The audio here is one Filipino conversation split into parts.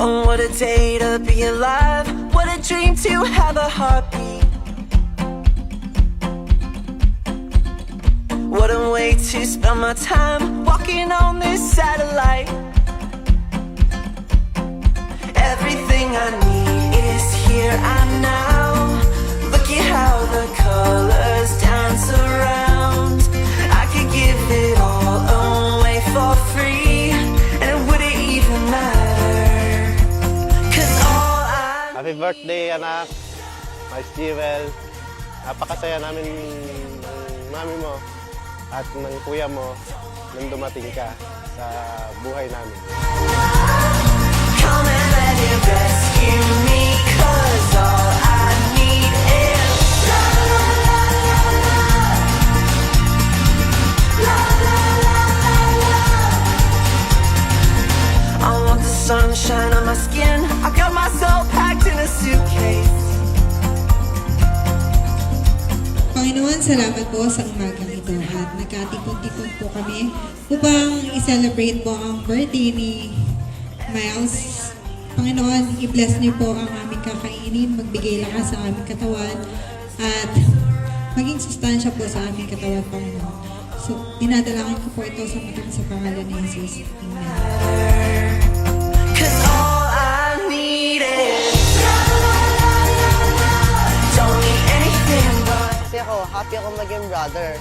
Oh, what a day to be alive. What a dream to have a heartbeat. What a way to spend my time walking on this satellite. Everything I need is here and now. Look at how the colors dance around. I could give it all away for free, and it wouldn't even matter. 'Cause all I Happy birthday, anak. Miles Jewel. Napakasaya namin ng mami mo at ng kuya mo nung dumating ka sa buhay namin. come and let it rescue me, 'cause all I need is love, love, love, love, love, love, love, love. I want the sunshine on my skin. I got my soul packed in a suitcase. Panginoon, salamat po sa umagang ito at nagkatipon-tipon po kami upang i-celebrate po ang birthday ni Miles. Panginoon, i-bless niyo po ang aming kakainin, magbigay lakas sa aming katawan at maging sustansya po sa aming katawan, Panginoon. So, dinadalangin ko po ito sa matamis sa pangalan ni Jesus. Amen. 'Cause all I need is love, love, love, love, love. Don't need anything but Kasi ako, happy ako maging brother.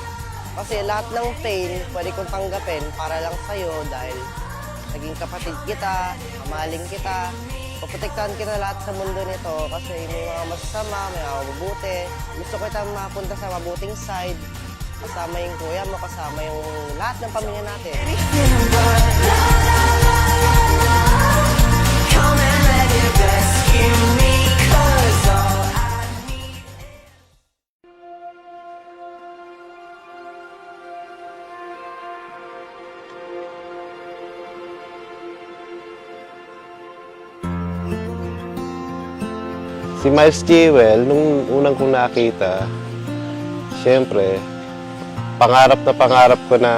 Kasi lahat ng pain, pwede kong tanggapin para lang sa'yo dahil naging kapatid kita, mamahaling kita, poprotektahan kita lahat sa mundo nito kasi may mga masasama, may mga mabubuti. Gusto ko kita mapunta sa mabuting side, kasama yung kuya mo, kasama yung lahat ng pamilya natin. anything but love, love, love, love, love. Come and let it rescue me, 'cause all I need. Si Miles Jewel, nung unang kong nakita, siyempre, pangarap ko na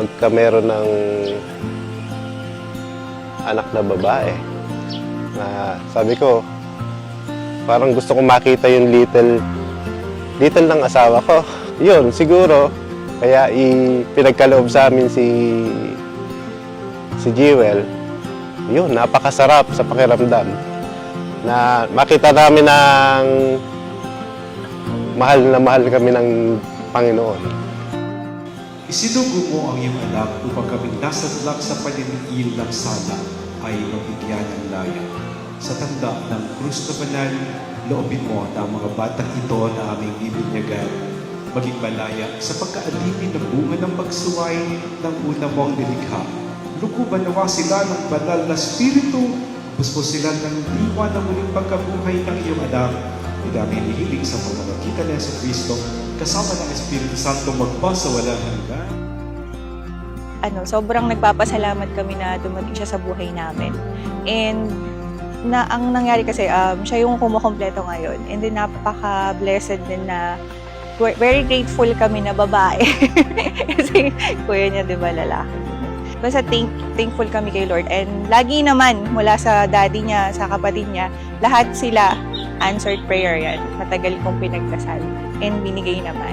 magkameron ng anak na babae. Na sabi ko, parang gusto kong makita yung little ng asawa ko. Yun, siguro, kaya pinagkaloob sa amin si Jewel. Yun, napakasarap sa pakiramdam na makita namin ng mahal na mahal kami ng Panginoon. Isinugo mo ang iyong anak upang kaming nasadlak sa paniniil ng sala ay mabigyan ng laya. Sa tanda ng krus na banal, loobin mo na ang mga batang ito na aming bibinyagan maging malaya sa pagkaalimin ng bunga ng pagsuway ng una mong nilikha. Lukuban nawa sila ng banal na spiritu, buspos sila ng diwa ng muling pagkabuhay ng iyong anak. Idaming hihiling sa pamamagitan ng Yesu Kristo, kasama ng Espiritu Santo magpasa walang hanggan. Sobrang nagpapasalamat kami na dumating siya sa buhay namin. And ang nangyari kasi, siya yung kumukompleto ngayon. And then napaka-blessed din na very grateful kami na babae. Kasi kuya niya, di ba, lalaki. Basta thankful kami kay Lord. And lagi naman, mula sa daddy niya, sa kapatid niya, lahat sila answered prayer yan. Matagal kong pinagdasal. And binigay naman.